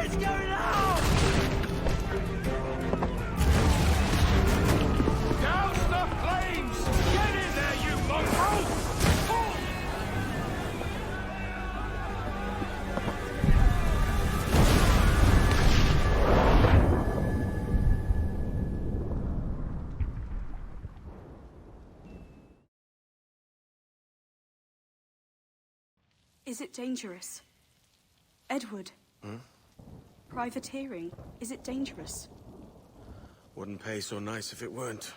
It's going out! Douse the flames! Get in there, you mongrel! Is it dangerous? Edward? Privateering, is it dangerous? Wouldn't pay so nice if it weren't.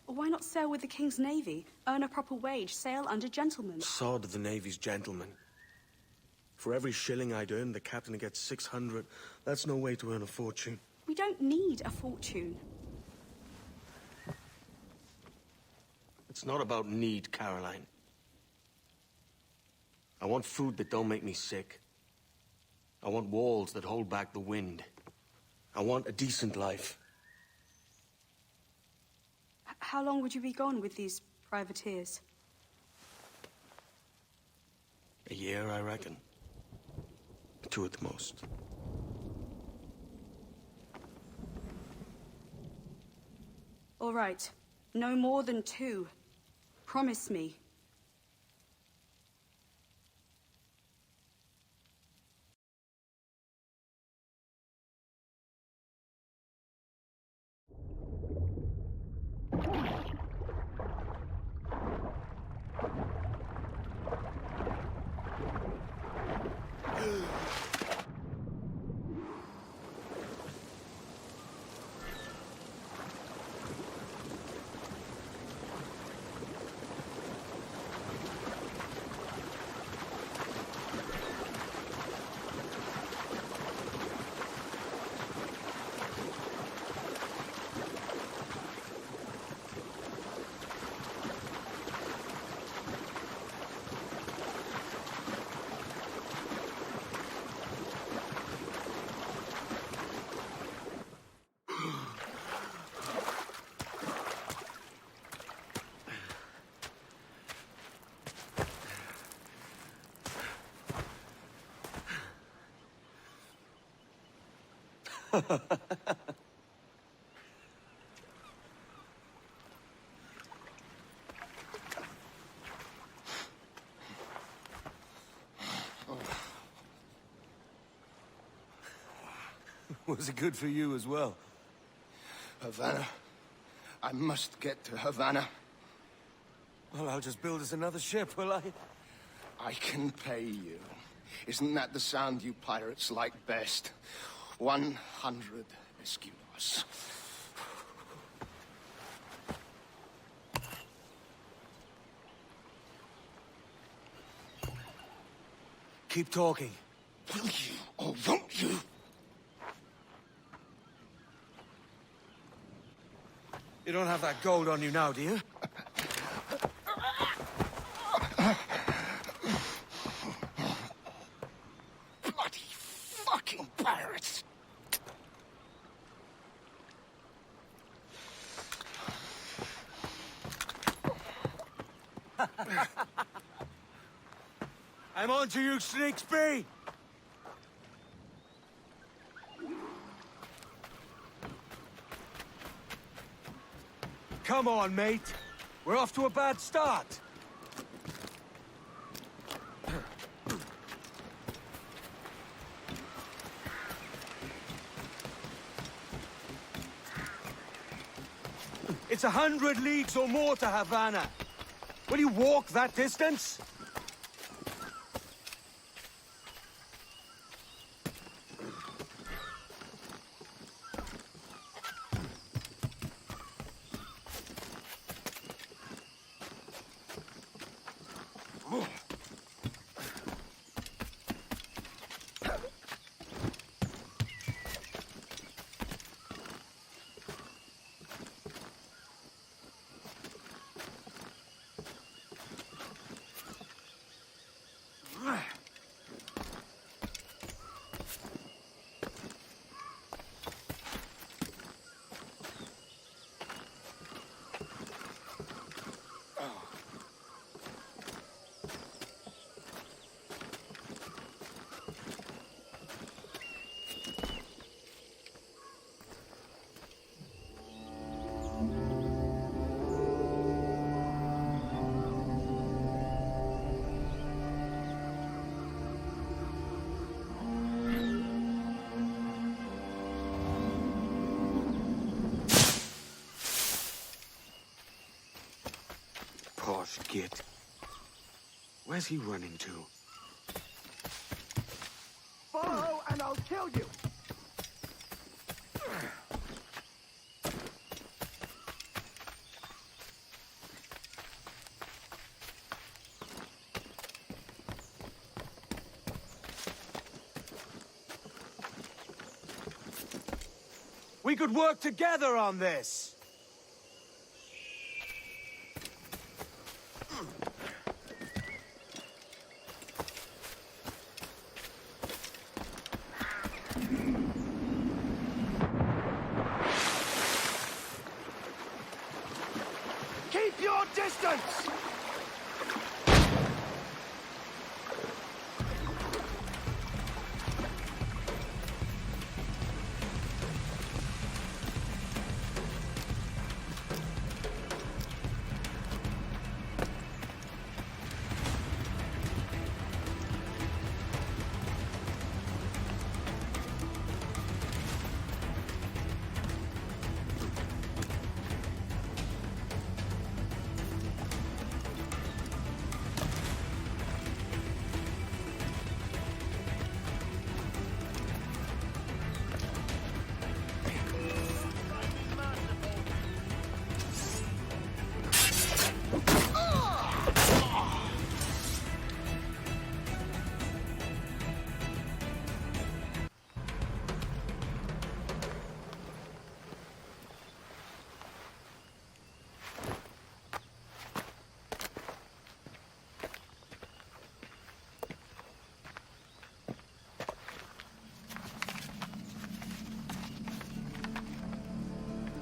Why not sail with the King's Navy? Earn a proper wage, sail under gentlemen. Sod the Navy's gentlemen. For every shilling I'd earn, the captain gets 600. That's no way to earn a fortune. We don't need a fortune. It's not about need, Caroline. I want food that don't make me sick. I want walls that hold back the wind. I want a decent life. How long would you be gone with these privateers? A year, I reckon. 2 at the most. All right. No more than 2. Promise me. Was it good for you as well? Havana. I must get to Havana. Well, I'll just build us another ship, will I? I can pay you. Isn't that the sound you pirates like best? 100 escudos. Keep talking. Will you or won't you? You don't have that gold on you now, do you? Bloody fucking pirates! I'm on to you, Sneaksby! Come on, mate. We're off to a bad start. It's 100 leagues or more to Havana. Will you walk that distance? Posh git. Where's he running to? Follow and I'll kill you! We could work together on this! Resistance!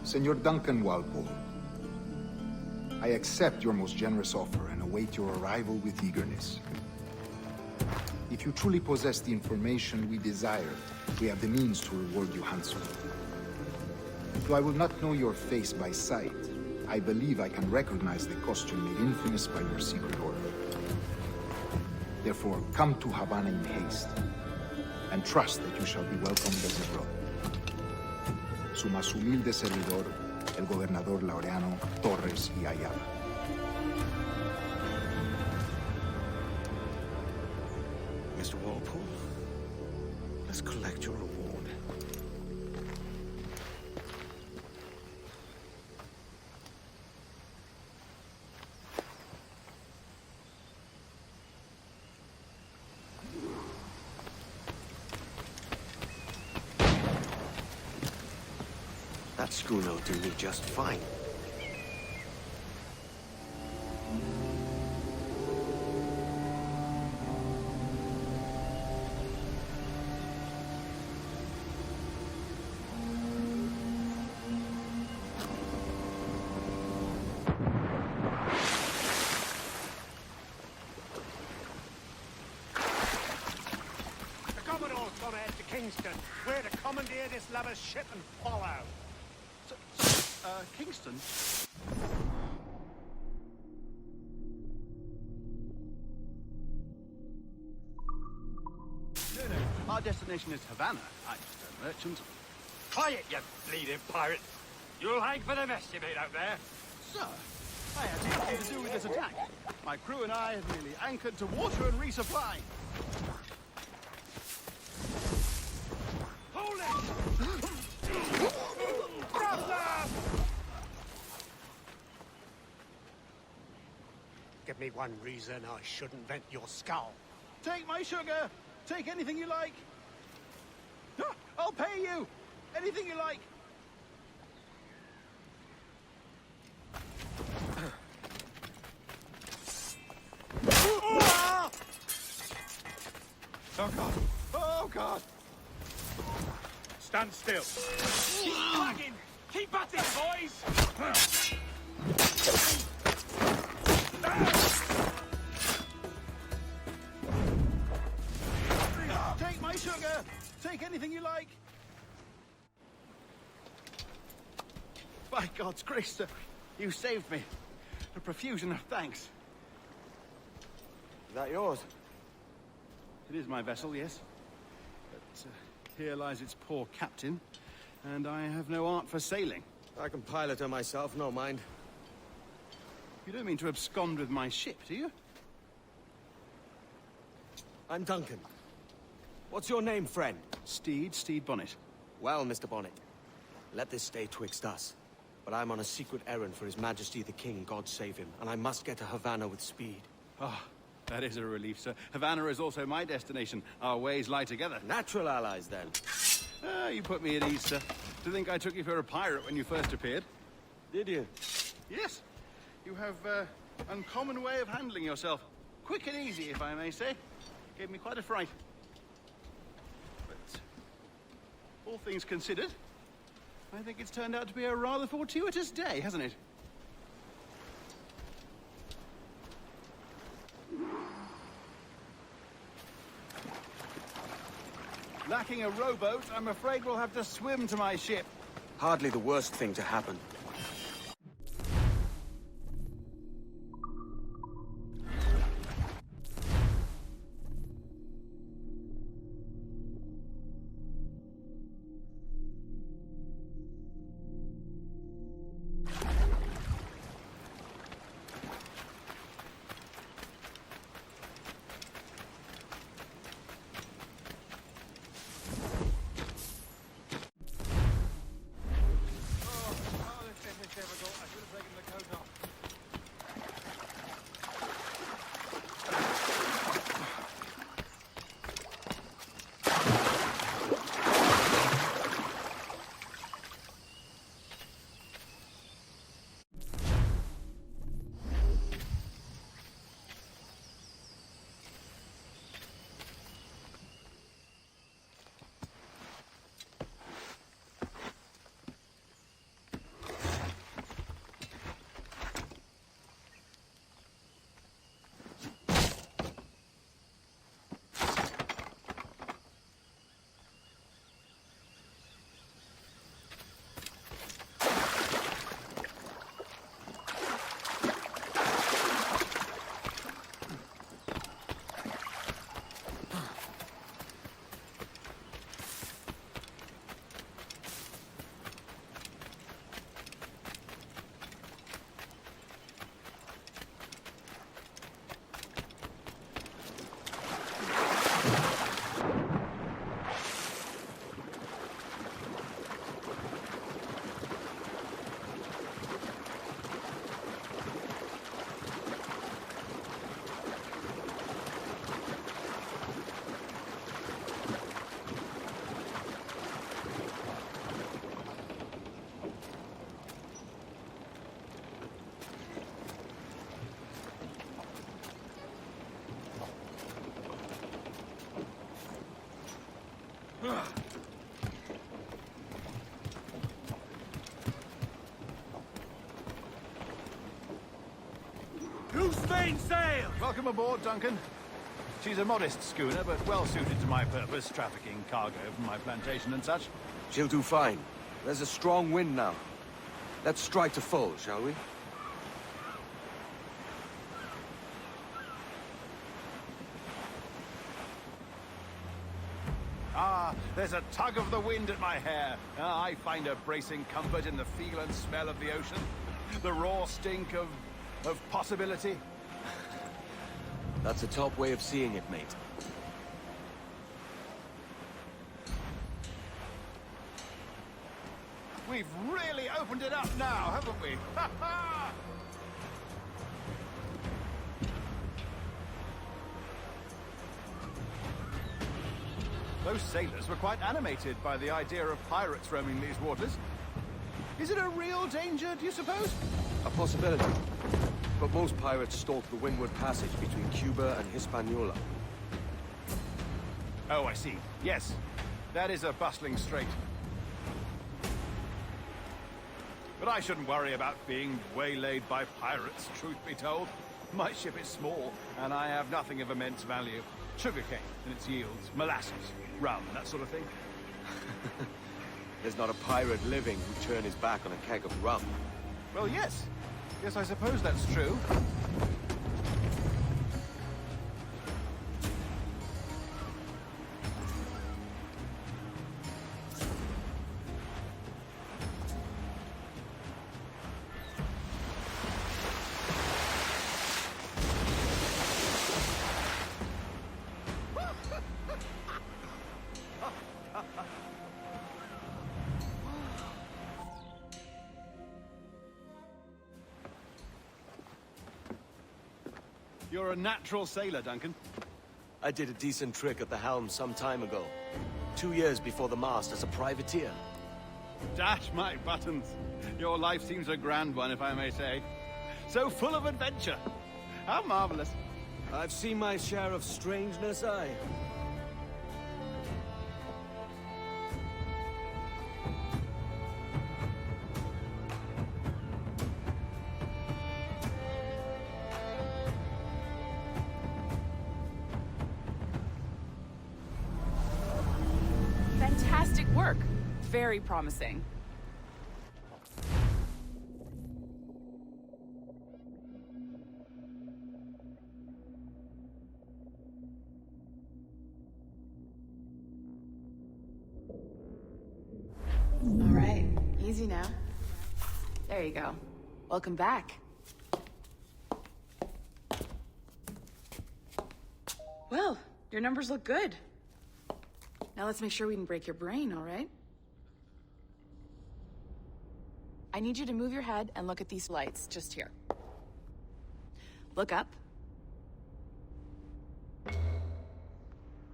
Senor Duncan Walpole, I accept your most generous offer and await your arrival with eagerness. If you truly possess the information we desire, we have the means to reward you handsomely. Though I will not know your face by sight, I believe I can recognize the costume made infamous by your secret order. Therefore, come to Havana in haste, and trust that you shall be welcomed as a brother. Su más humilde servidor, el gobernador Laureano Torres y Ayala. Mr. Walpole, let's collect your reward. That schooner will do me just fine. The Commodore's gone ahead to Kingston. We're to commandeer this lover's ship and follow. Kingston? No. Our destination is Havana. I'm just a merchant. Quiet, you bleeding pirate! You'll hang for the mess you made out there. Sir, I had nothing to do with this attack. My crew and I have merely anchored to water and resupply. Hold it! Grab them! Give me one reason I shouldn't vent your skull. Take my sugar. Take anything you like. I'll pay you. Anything you like. Oh, God. Oh, God. Stand still. Keep plugging! Keep at it, boys! Take my sugar. Take anything you like. By God's grace, sir, you saved me. A profusion of thanks. Is that yours? It is my vessel, yes. But here lies its poor captain, and I have no art for sailing. I can pilot her myself, no mind. You don't mean to abscond with my ship, do you? I'm Duncan. What's your name, friend? Steed Bonnet. Well, Mr. Bonnet, let this stay twixt us. But I'm on a secret errand for His Majesty the King, God save him, and I must get to Havana with speed. Ah, that is a relief, sir. Havana is also my destination. Our ways lie together. Natural allies, then. Ah, you put me at ease, sir. To think I took you for a pirate when you first appeared. Did you? Yes. You have uncommon way of handling yourself. Quick and easy, if I may say. Gave me quite a fright. But all things considered, I think it's turned out to be a rather fortuitous day, hasn't it? Lacking a rowboat, I'm afraid we'll have to swim to my ship. Hardly the worst thing to happen. Loose-vane sail! Welcome aboard, Duncan. She's a modest schooner, but well suited to my purpose, trafficking cargo from my plantation and such. She'll do fine. There's a strong wind now. Let's strike to full, shall we? Ah, there's a tug of the wind at my hair. Ah, I find a bracing comfort in the feel and smell of the ocean. The raw stink of possibility. That's a top way of seeing it, mate. We've really opened it up now, haven't we? Ha ha! Those sailors were quite animated by the idea of pirates roaming these waters. Is it a real danger, do you suppose? A possibility. But most pirates stalk the windward passage between Cuba and Hispaniola. Oh, I see. Yes, that is a bustling strait. But I shouldn't worry about being waylaid by pirates, truth be told. My ship is small, and I have nothing of immense value. Sugarcane and its yields, molasses, rum, that sort of thing. There's not a pirate living who'd turn his back on a keg of rum. Well, yes. Yes, I suppose that's true. You're a natural sailor, Duncan. I did a decent trick at the helm some time ago. 2 years before the mast as a privateer. Dash my buttons. Your life seems a grand one, if I may say. So full of adventure. How marvelous. I've seen my share of strangeness, aye. work. Very promising. All right, easy now. There you go. Welcome back. Well, your numbers look good. Now let's make sure we didn't break your brain, all right? I need you to move your head and look at these lights just here. Look up.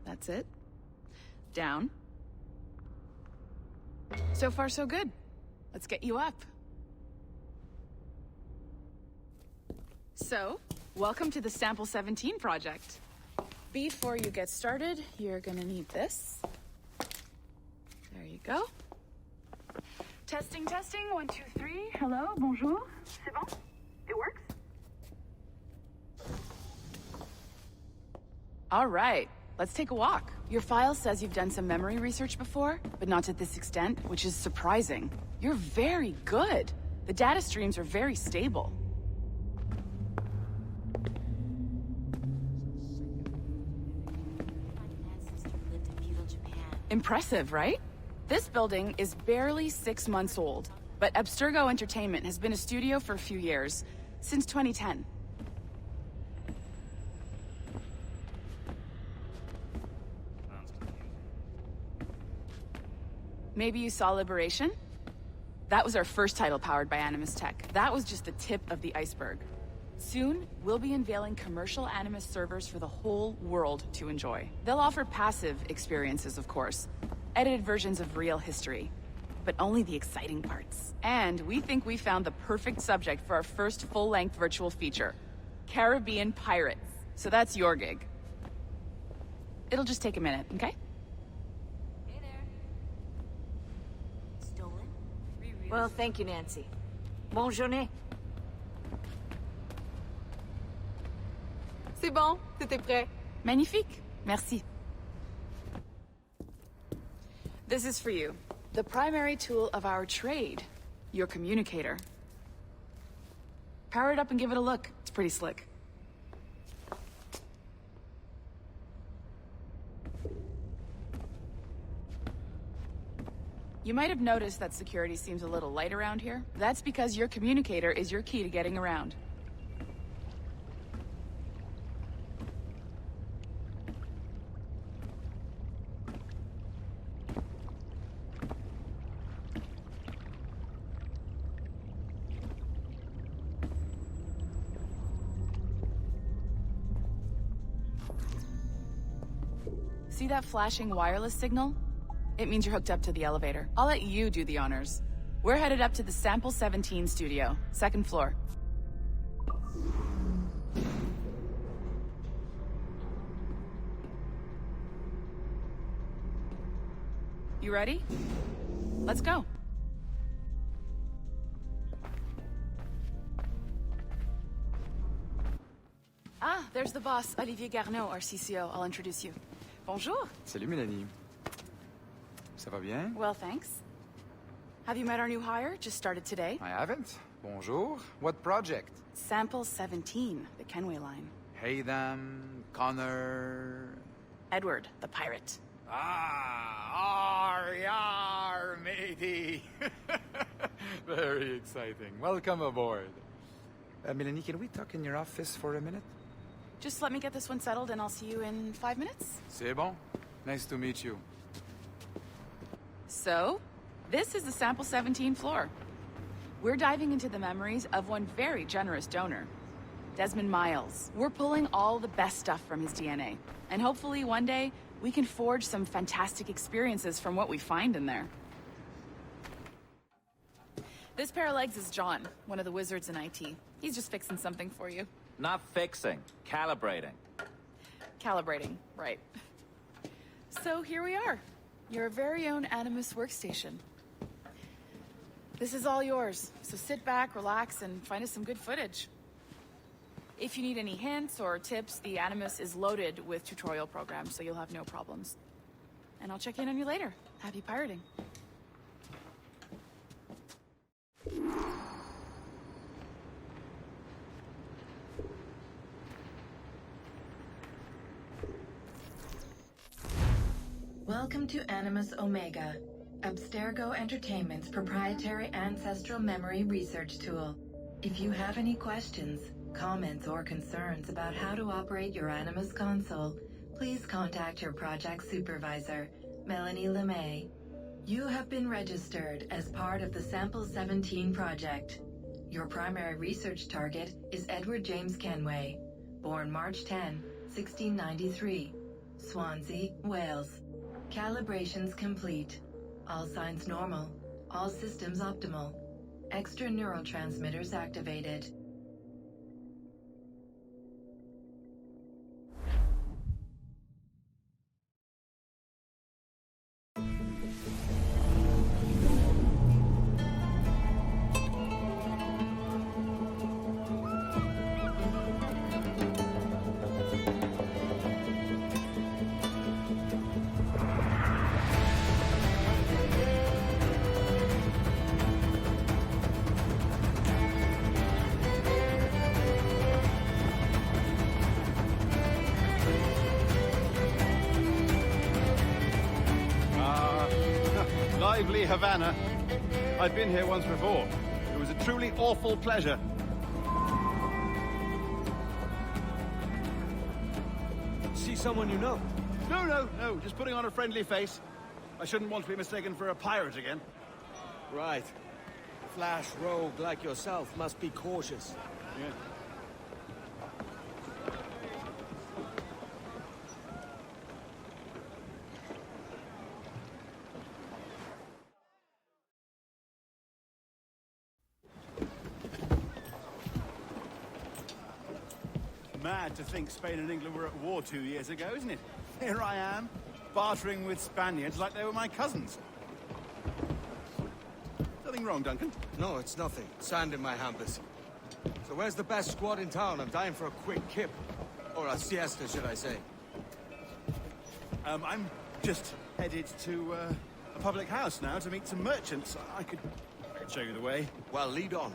That's it. Down. So far, so good. Let's get you up. So, welcome to the Sample 17 project. Before you get started, you're gonna need this. There you go. Testing, testing, 1, 2, 3. Hello, bonjour. C'est bon? It works? All right, let's take a walk. Your file says you've done some memory research before, but not to this extent, which is surprising. You're very good. The data streams are very stable. Impressive, right? This building is barely 6 months old, but Abstergo Entertainment has been a studio for a few years, since 2010. Maybe you saw Liberation? That was our first title powered by Animus Tech. That was just the tip of the iceberg. Soon, we'll be unveiling commercial Animus servers for the whole world to enjoy. They'll offer passive experiences, of course. Edited versions of real history. But only the exciting parts. And we think we found the perfect subject for our first full-length virtual feature. Caribbean Pirates. So that's your gig. It'll just take a minute, okay? Hey there. Stolen? Well, thank you, Nancy. Bonne journée. C'est bon, c'était prêt. Magnifique. Merci. This is for you. The primary tool of our trade. Your communicator. Power it up and give it a look. It's pretty slick. You might have noticed that security seems a little light around here. That's because your communicator is your key to getting around. See that flashing wireless signal? It means you're hooked up to the elevator. I'll let you do the honors. We're headed up to the Sample 17 studio, 2nd floor. You ready? Let's go. Ah, there's the boss, Olivier Garneau, our CCO. I'll introduce you. Bonjour. Salut Mélanie. Ça va bien? Well, thanks. Have you met our new hire? Just started today. I haven't. Bonjour. What project? Sample 17, the Kenway line. Haytham, Connor... Edward, the pirate. Ah, yar, matey. Very exciting. Welcome aboard. Mélanie, can we talk in your office for a minute? Just let me get this one settled and I'll see you in 5 minutes. C'est bon. Nice to meet you. So, this is the Sample 17 floor. We're diving into the memories of one very generous donor, Desmond Miles. We're pulling all the best stuff from his DNA. And hopefully one day, we can forge some fantastic experiences from what we find in there. This pair of legs is John, one of the wizards in IT. He's just fixing something for you. Not fixing, calibrating. Calibrating, right. So here we are, your very own Animus workstation. This is all yours, so sit back, relax, and find us some good footage. If you need any hints or tips, the Animus is loaded with tutorial programs, so you'll have no problems. and I'll check in on you later. Happy pirating. Welcome to Animus Omega, Abstergo Entertainment's proprietary ancestral memory research tool. If you have any questions, comments, or concerns about how to operate your Animus console, please contact your project supervisor, Melanie LeMay. You have been registered as part of the Sample 17 project. Your primary research target is Edward James Kenway, born March 10, 1693, Swansea, Wales. Calibrations complete. All signs normal. All systems optimal. Extra neurotransmitters activated. Lively Havana. I've been here once before. It was a truly awful pleasure. See someone you know? No. Just putting on a friendly face. I shouldn't want to be mistaken for a pirate again. Right. Flash rogue like yourself must be cautious. Yeah. Mad to think Spain and England were at war 2 years ago, isn't it? Here I am, bartering with Spaniards like they were my cousins. Nothing wrong, Duncan? No, it's nothing. Sand in my hampers. So where's the best squad in town? I'm dying for a quick kip. Or a siesta, should I say. I'm just headed to a public house now to meet some merchants. I could show you the way. Well, lead on.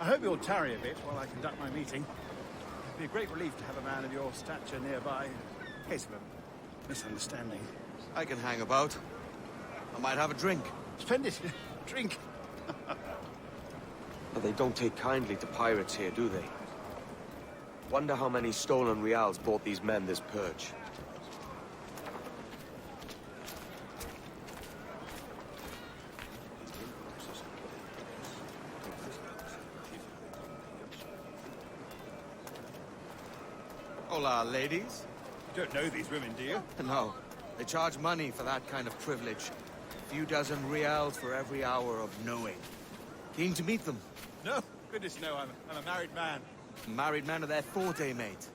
I hope you'll tarry a bit while I conduct my meeting. It'd be a great relief to have a man of your stature nearby, in case of a misunderstanding. I can hang about. I might have a drink. Splendid. Drink. But they don't take kindly to pirates here, do they? Wonder how many stolen reals bought these men this purge. Hola, ladies. You don't know these women, do you? No. They charge money for that kind of privilege. A few dozen reals for every hour of knowing. Keen to meet them. No, goodness no, I'm a married man. Married man of their forte, mate.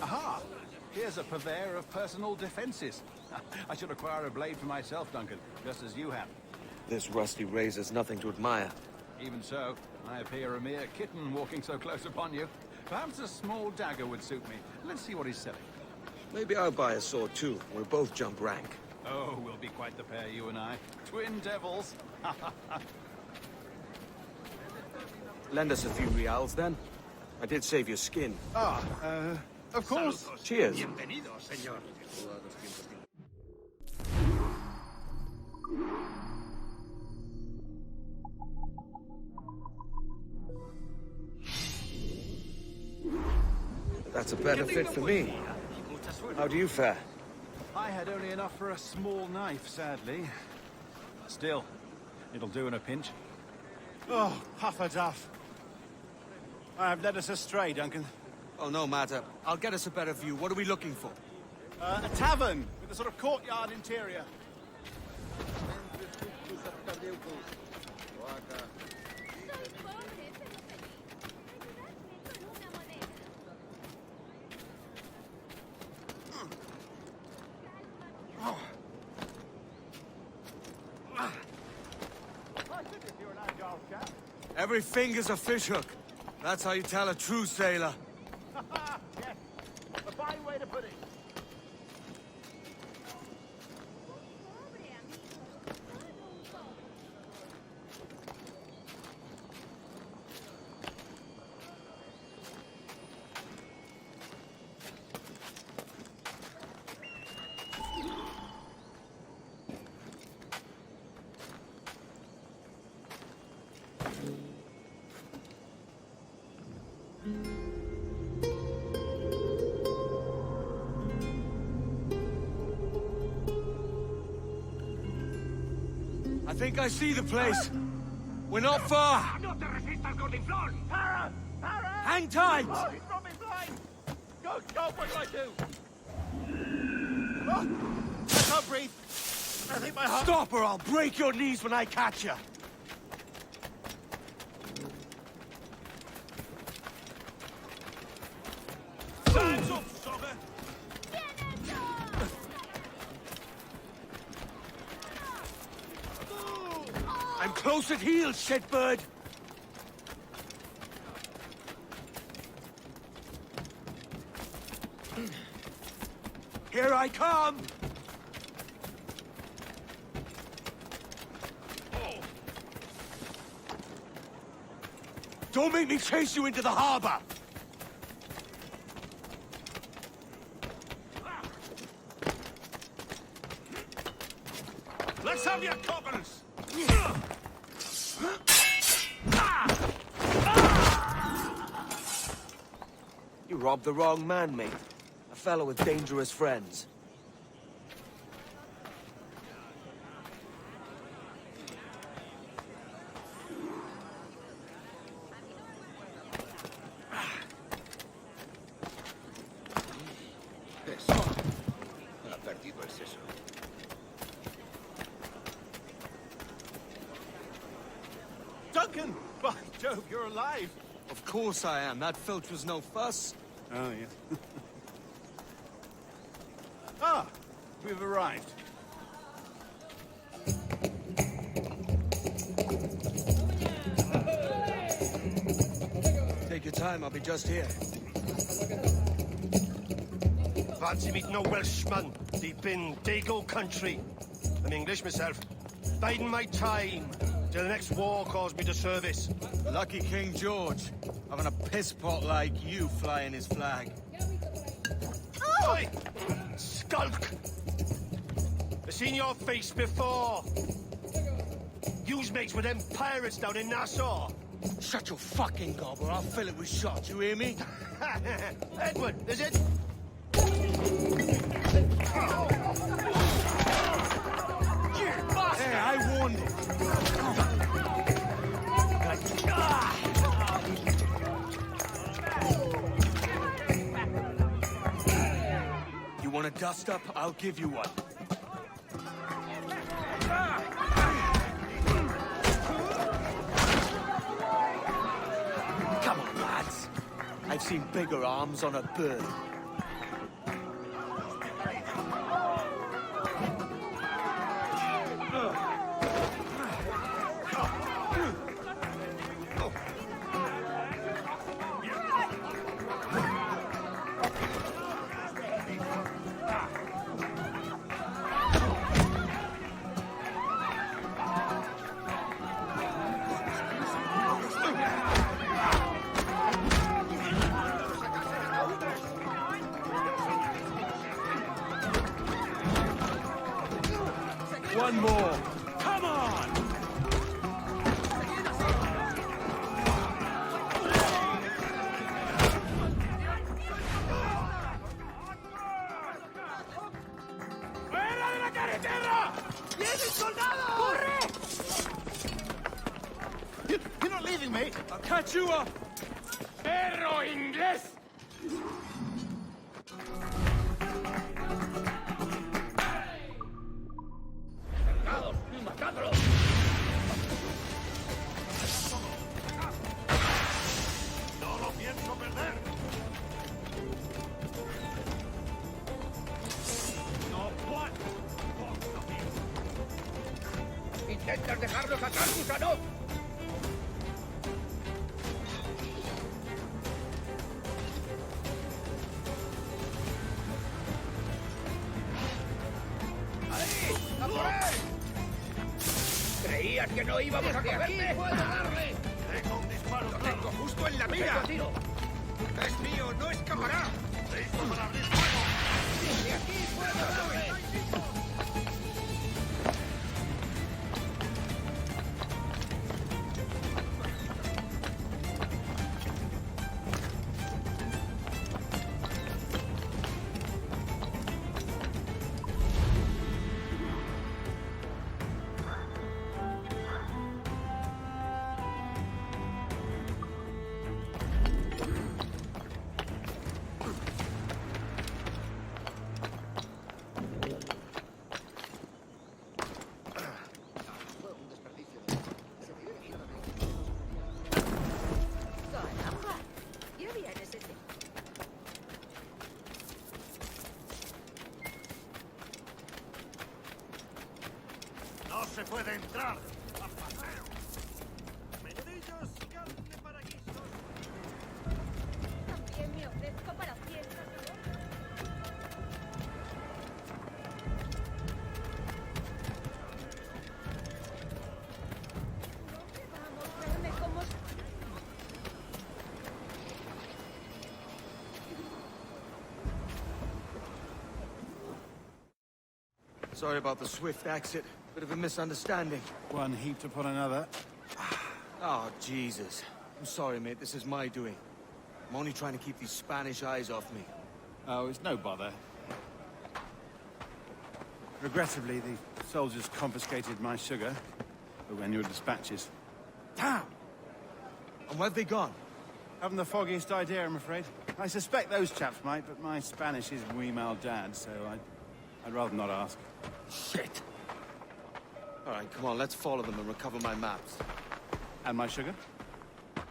Aha! Here's a purveyor of personal defenses. I should acquire a blade for myself, Duncan, just as you have. This rusty razor's nothing to admire. Even so, I appear a mere kitten walking so close upon you. Perhaps a small dagger would suit me. Let's see what he's selling. Maybe I'll buy a sword too. We'll both jump rank. Oh, we'll be quite the pair, you and I. Twin devils. Lend us a few reals, then. I did save your skin. Of course. Cheers. Bienvenido, señor. That's a better fit for me. How do you fare? I had only enough for a small knife, sadly. Still, it'll do in a pinch. Oh, Hufflepuff. I have led us astray, Duncan. Oh, no matter. I'll get us a better view. What are we looking for? A tavern with a sort of courtyard interior. Every finger's a fishhook. That's how you tell a true sailor. Yes, a fine way to put it. I think I see the place. We're not far. No te resistas, Gordiflón! Para! Para! Hang tight! Oh, he's from his line! Go, go, what do I do? Oh, I can't breathe. I think my heart... Stop or I'll break your knees when I catch you. Hands up, Sogger! I'm close at heel, shitbird. Here I come! Don't make me chase you into the harbor! Let's have your coppers! You robbed the wrong man, mate. A fellow with dangerous friends. Eso. Ha perdido el seso. Duncan! By Jove, you're alive! Of course I am. That filch was no fuss. Oh, yeah. Ah! We've arrived. Take your time, I'll be just here. Fancy meeting no Welshman deep in Dago country. I'm English myself. Biding my time till the next war calls me to service. Lucky King George, having a piss pot like you flying his flag. Oi! Skulk! I've seen your face before. You's mates with them pirates down in Nassau. Shut your fucking gob or I'll fill it with shot, you hear me? Edward, is it? Hey, I warned him. You want a dust-up? I'll give you one. Come on, lads. I've seen bigger arms on a bird. One more. Come on! ¡Fuera de la carretera! ¡Vienen soldados! ¡Corre! You're not leaving me. I'll catch you up! ¡Perro inglés! No lo pienso perder. No puedo. ¿Intentas dejarnos atrás, gusano? ¡A por él! ¿Creías que no íbamos a cogerte? puedo darle! Tengo un disparo ¡Lo claro. tengo justo en la mira! Tiro. ¡Es mío, no escapará! ¡Listo para abrir fuego! ¡De aquí puedo darle! Caramba. ¿Qué vienes ese? ¡No se puede entrar! También me ofrezco para fiestas de boda. ¿Dónde vamos? Verme cómo... Sorry about the swift exit. Bit of a misunderstanding. One heaped upon another. Oh, Jesus. I'm sorry, mate. This is my doing. I'm only trying to keep these Spanish eyes off me. Oh, it's no bother. Regrettably, the soldiers confiscated my sugar and your dispatches. Damn! And where have they gone? Haven't the foggiest idea, I'm afraid. I suspect those chaps might, but my Spanish is muy mal dad, so I'd rather not ask. Shit! All right, come on, let's follow them and recover my maps. And my sugar?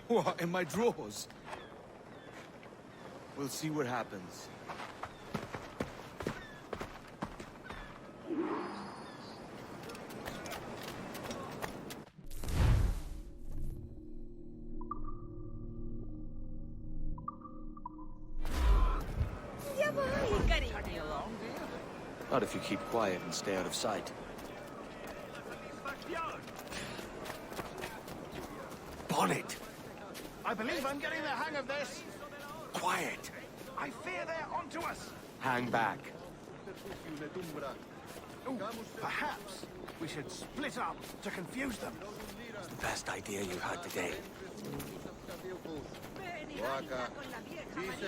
What, in my drawers? We'll see what happens. Ya voy, cariño. Not if you keep quiet and stay out of sight. Bonnet! I believe I'm getting the hang of this. Quiet! I fear they're onto us. Hang back. Ooh, perhaps we should split up to confuse them. It's the best idea you had today. Ven y baila con la vieja María.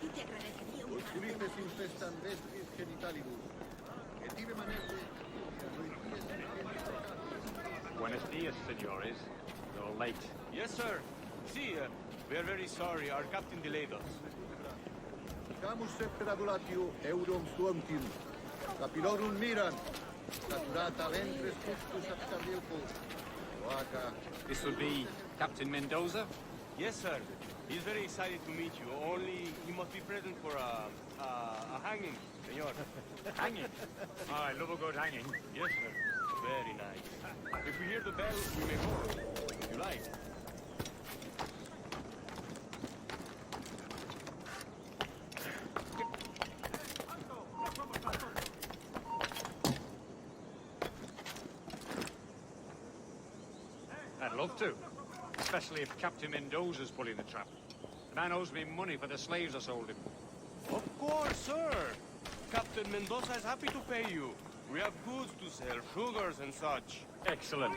Y te agradecería un Buenos dias, senores. You're late. Yes, sir. See, we are very sorry. Our captain delayed us. Camus semper adulatio eurum fluentim. Capilorum miran. Saturata ventres justus abscardiopus. Oaca. This will be Captain Mendoza? Yes, sir. He's very excited to meet you. Only he must be present for a hanging, senor. Hanging? Oh, I love a good hanging. Yes, sir. Very nice. If we hear the bell, we may go. If you like. I'd love to. Especially if Captain Mendoza's pulling the trap. The man owes me money for the slaves I sold him. Of course, sir. Captain Mendoza is happy to pay you. We have goods to sell, sugars and such. Excellent.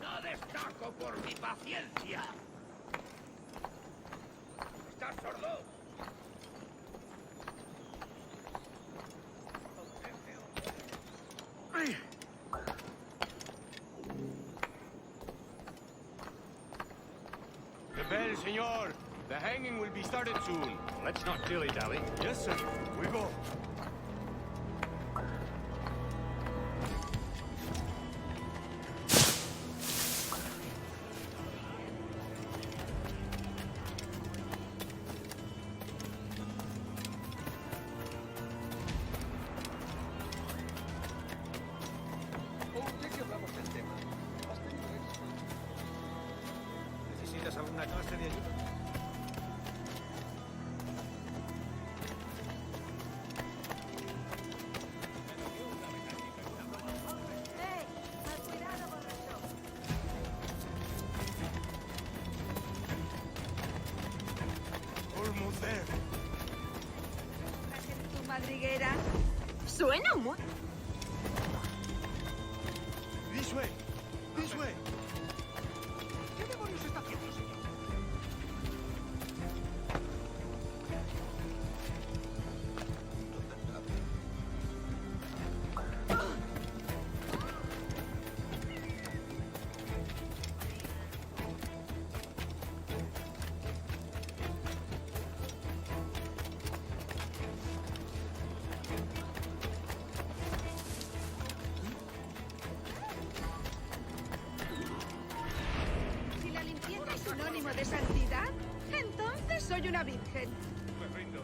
No destaco por mi paciencia. ¿Estás sordo? The bell, senor. The hanging will be started soon. Let's not dilly-dally. Yes, sir. We go. ¿Necesitas alguna clase de ayuda? almost there. Tu madriguera. Suena muy... This way. This way. ¿Qué demonios está haciendo, señor? Si la limpieza es sinónimo de santidad, entonces soy una virgen. Me rindo.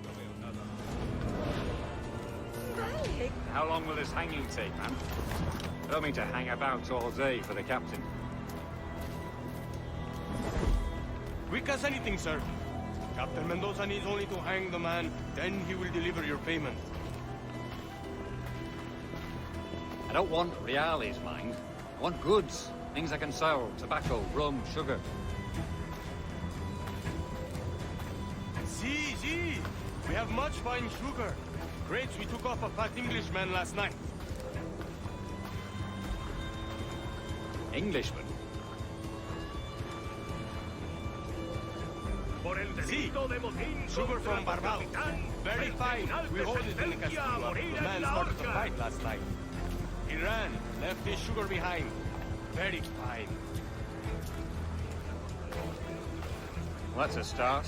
No veo nada. Vale. How long will this hanging take, man? I don't mean to hang about all day for the captain. Quick as anything, sir. Captain Mendoza needs only to hang the man, then he will deliver your payment. I don't want reales, mind. I want goods. Things I can sell. Tobacco, rum, sugar. See. We have much fine sugar. Crates we took off a fat Englishman last night. Englishman? See, sugar from Barbados. Very fine. We hold it in the Castillo. The man started the fight last night. He ran, left his sugar behind. Very fine. Well, that's a start.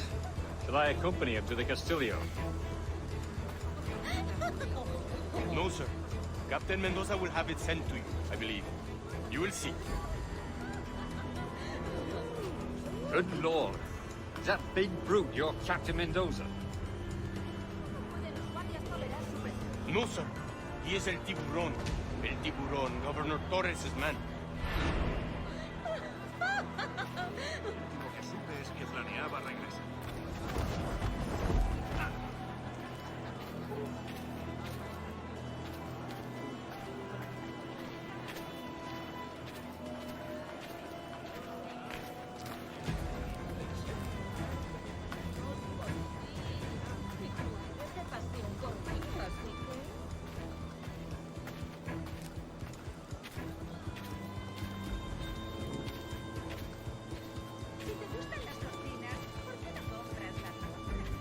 Shall I accompany him to the Castillo? No, sir. Captain Mendoza will have it sent to you, I believe. You will see. Good Lord. Is that big brute your Captain Mendoza? No, sir. He is El Tiburón. El Tiburón, Governor Torres' man. Lo que supe es que planeaba regresar. Si te gustan las cocinas, ¿por qué no compras la cocina?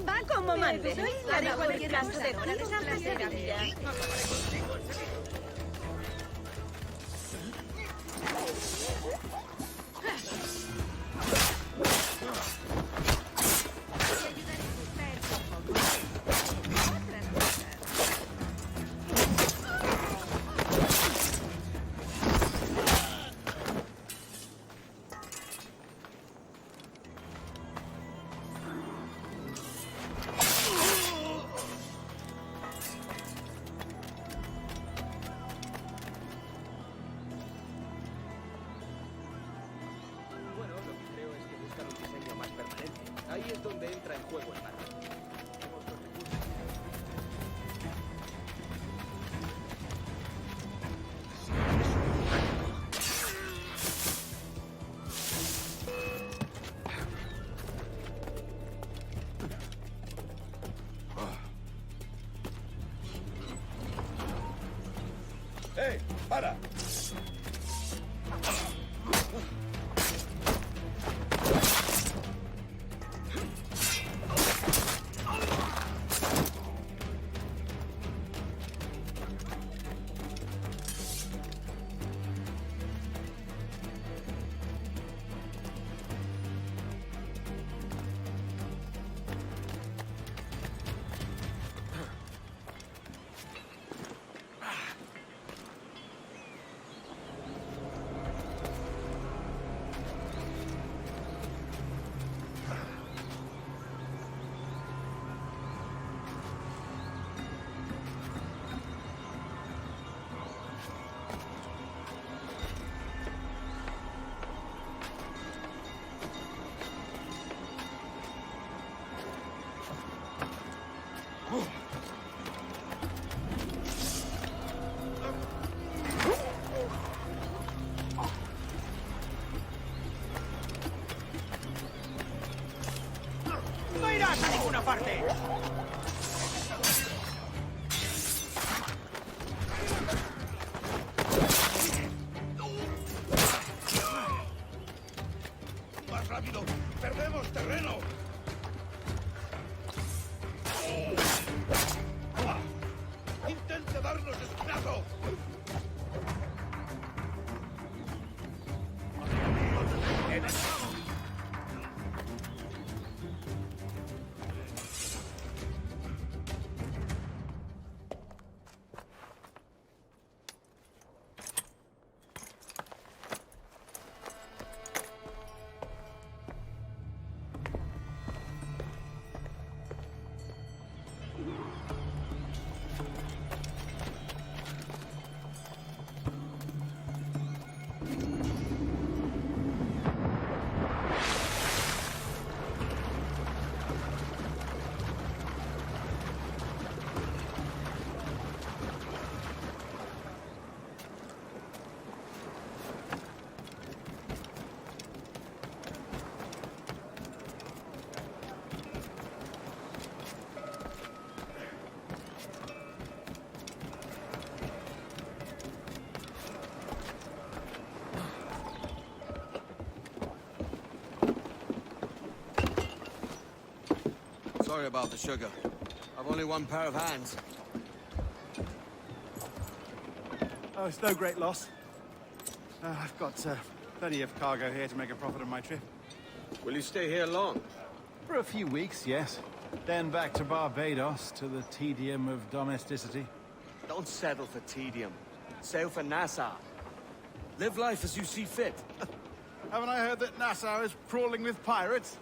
Va como mandes. Soy La la dejo mejor descanso de ilustradora de Santa Santa Sevilla. Bueno, lo que creo es que buscan un diseño más permanente. Ahí es donde entra en juego el barco. Tenemos los recursos. ¡Hey! ¡Para! Sorry about the sugar. I've only one pair of hands. Oh, it's no great loss. I've got plenty of cargo here to make a profit on my trip. Will you stay here long? For a few weeks, yes. Then back to Barbados, to the tedium of domesticity. Don't settle for tedium. Sail for Nassau. Live life as you see fit. Haven't I heard that Nassau is crawling with pirates?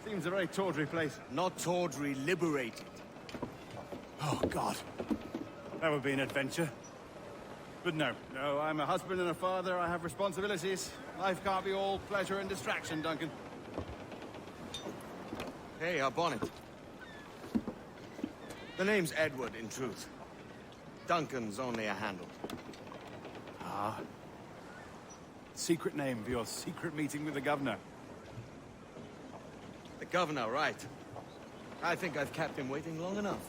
Seems a very tawdry place. Not tawdry, liberated. Oh, God. That would be an adventure. But no, I'm a husband and a father. I have responsibilities. Life can't be all pleasure and distraction, Duncan. Hey, our bonnet. The name's Edward, in truth. Duncan's only a handle. Ah. Secret name for your secret meeting with the governor. The governor, right. I think I've kept him waiting long enough.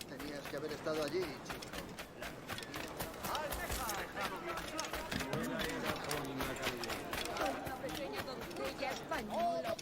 Tenías que haber estado allí, chico. Una pequeña doncella española.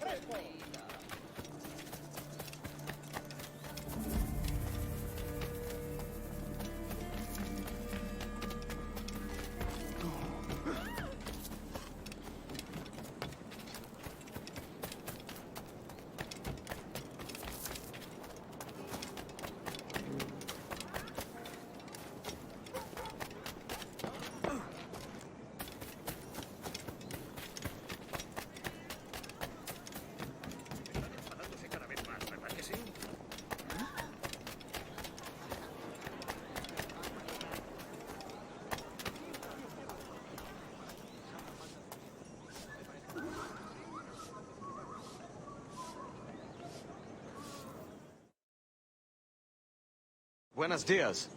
Buenos dias.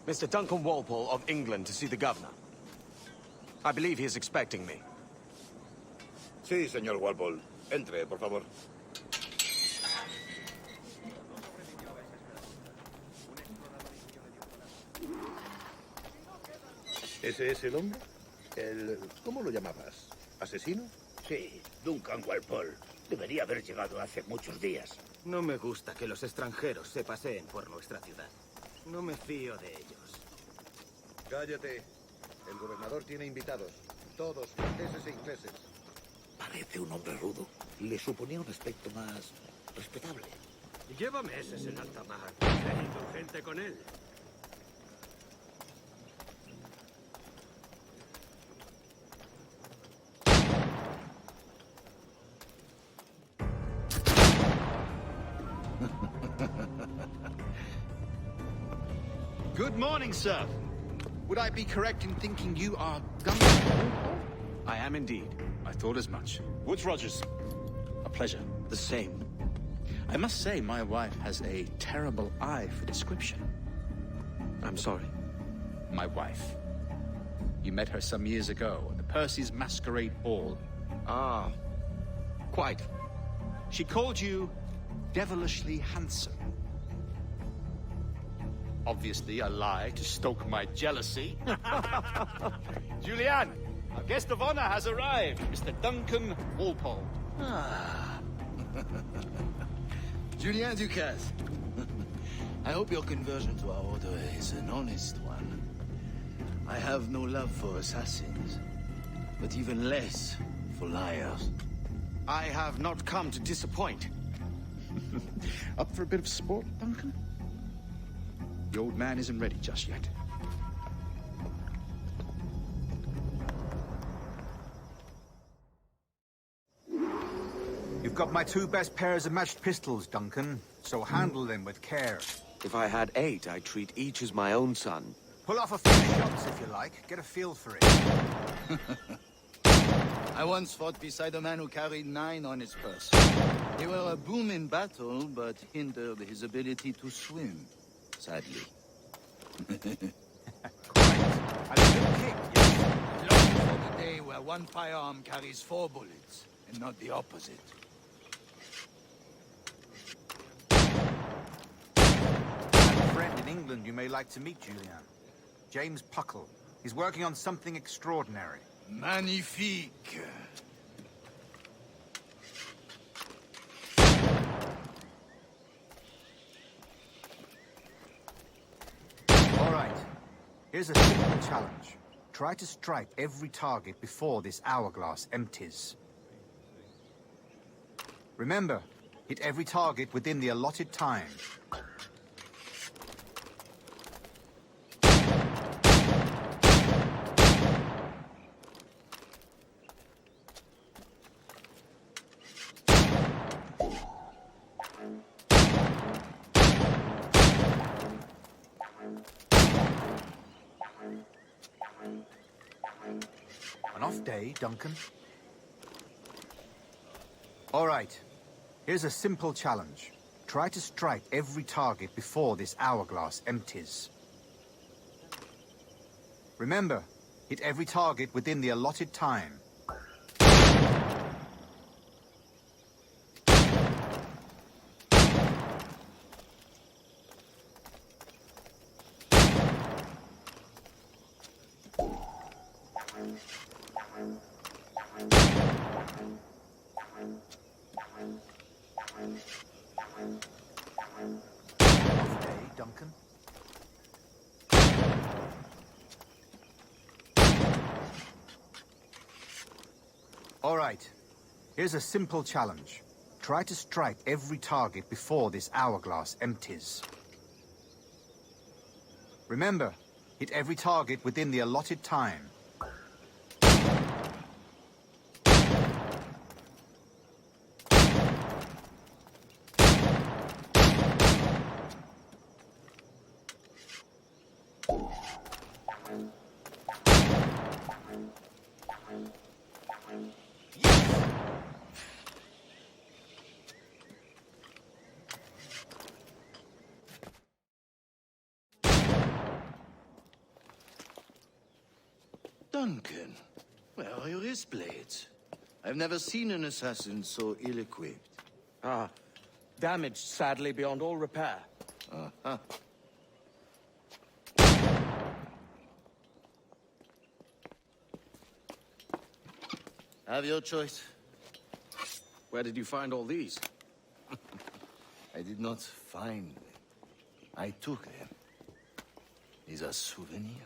Mr. Duncan Walpole of England to see the governor. I believe he is expecting me. Sí, señor Walpole. Entre, por favor. ¿Ese es el hombre? ¿Cómo lo llamabas? ¿Asesino? Sí, Duncan Walpole. Debería haber llegado hace muchos días. No me gusta que los extranjeros se paseen por nuestra ciudad. No me fío de ellos. Cállate. El gobernador tiene invitados. Todos franceses e ingleses. Parece un hombre rudo. Le suponía un aspecto más respetable. Lleva meses en alta mar. He ido gente con él. Good morning, sir. Would I be correct in thinking you are Duncan? I am indeed. I thought as much. Woods Rogers. A pleasure. The same. I must say, my wife has a terrible eye for description. I'm sorry. My wife. You met her some years ago at the Percy's Masquerade Ball. Ah, quite. She called you devilishly handsome. Obviously a lie to stoke my jealousy. Julianne, our guest of honor has arrived, Mr. Duncan Walpole. Ah. Julien Ducasse. I hope your conversion to our order is an honest one. I have no love for assassins, but even less for liars. I have not come to disappoint. Up for a bit of sport, Duncan? The old man isn't ready just yet. You've got my 2 best pairs of matched pistols, Duncan, so handle them with care. If I had 8, I'd treat each as my own son. Pull off a few shots if you like. Get a feel for it. I once fought beside a man who carried 9 on his person. They were a boom in battle, but hindered his ability to swim, sadly. A good kick, yes. Long for the day where one firearm carries 4 bullets, and not the opposite. I have a friend in England you may like to meet, Julian. James Puckle. He's working on something extraordinary. Magnifique. All right. Here's a simple challenge. Try to strike every target before this hourglass empties. Remember, hit every target within the allotted time. An off day, Duncan. All right. Here's a simple challenge. Try to strike every target before this hourglass empties. Remember, hit every target within the allotted time. Duncan. All right. Here's a simple challenge. Try to strike every target before this hourglass empties. Remember, hit every target within the allotted time. Duncan, where are your wrist blades? I've never seen an assassin so ill-equipped. Ah, damaged, sadly, beyond all repair. Uh-huh. Have your choice. Where did you find all these? I did not find them. I took them. These are souvenirs.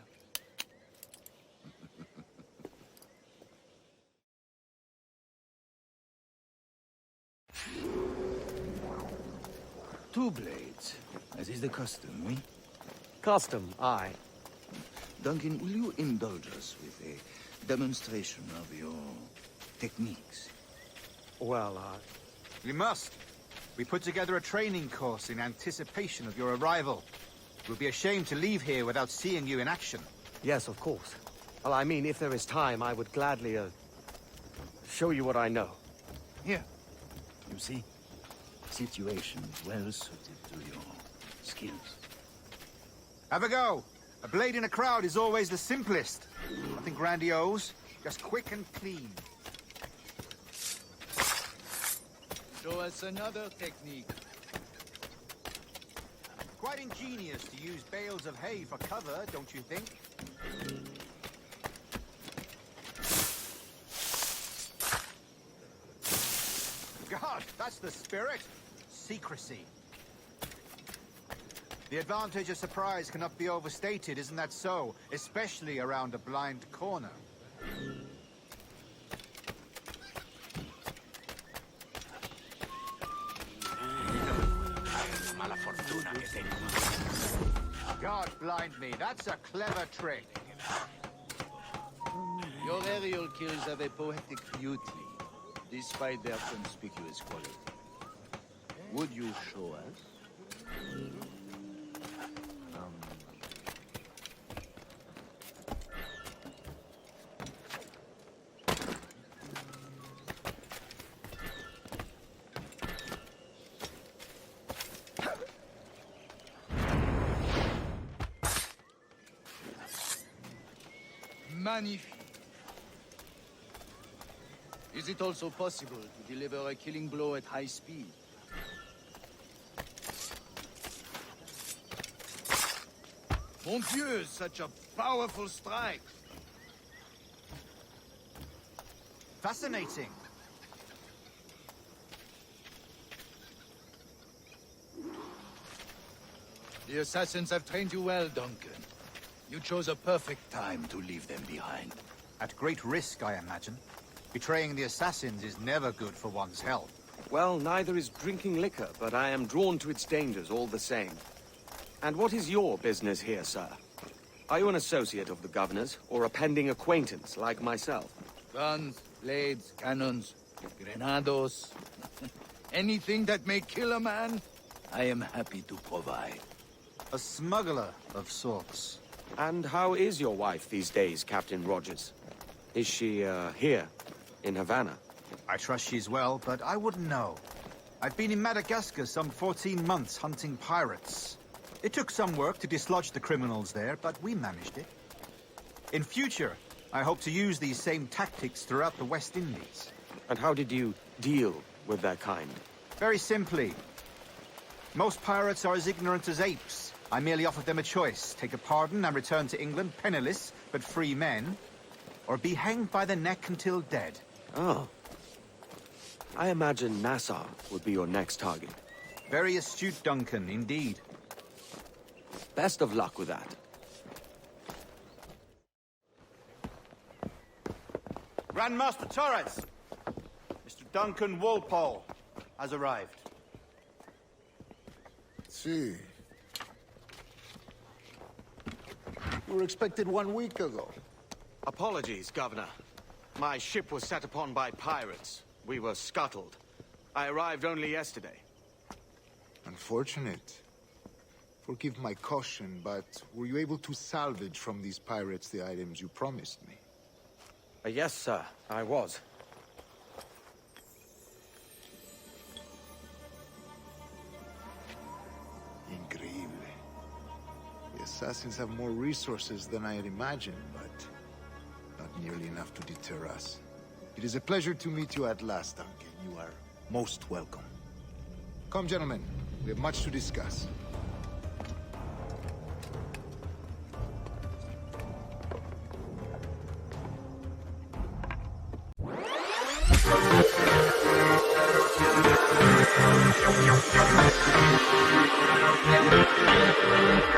Two blades, as is the custom, eh? Custom, aye. Duncan, will you indulge us with a demonstration of your techniques? Well, We must. We put together a training course in anticipation of your arrival. It would be a shame to leave here without seeing you in action. Yes, of course. Well, I mean, if there is time, I would gladly, show you what I know. Here. You see? Situation well suited to your skills. Have a go. A blade in a crowd is always the simplest. Nothing grandiose, just quick and clean. Show us another technique. Quite ingenious to use bales of hay for cover, don't you think? God, that's the spirit. Secrecy. The advantage of surprise cannot be overstated, isn't that so? Especially around a blind corner. God blind me, that's a clever trick. Your aerial kills have a poetic beauty, despite their conspicuous quality. Would you show us? magnifique. Is it also possible to deliver a killing blow at high speed? Mon Dieu, such a powerful strike. Fascinating. The assassins have trained you well, Duncan. You chose a perfect time to leave them behind. At great risk, I imagine. Betraying the assassins is never good for one's health. Well, neither is drinking liquor, but I am drawn to its dangers all the same. And what is your business here, sir? Are you an associate of the governor's, or a pending acquaintance like myself? Guns, blades, cannons, grenados. Anything that may kill a man, I am happy to provide. A smuggler of sorts. And how is your wife these days, Captain Rogers? Is she, here, in Havana? I trust she's well, but I wouldn't know. I've been in Madagascar some 14 months hunting pirates. It took some work to dislodge the criminals there, but we managed it. In future, I hope to use these same tactics throughout the West Indies. And how did you deal with their kind? Very simply. Most pirates are as ignorant as apes. I merely offered them a choice. Take a pardon and return to England penniless, but free men. Or be hanged by the neck until dead. Oh. I imagine Nassau would be your next target. Very astute, Duncan, indeed. Best of luck with that. Grandmaster Torres! Mr. Duncan Walpole has arrived. See. You were expected 1 week ago. Apologies, Governor. My ship was set upon by pirates. We were scuttled. I arrived only yesterday. Unfortunate. Forgive my caution, but were you able to salvage from these pirates the items you promised me? Yes, sir, I was. Increíble. The assassins have more resources than I had imagined, but not nearly enough to deter us. It is a pleasure to meet you at last, Duncan. You are most welcome. Come, gentlemen. We have much to discuss. Thank you.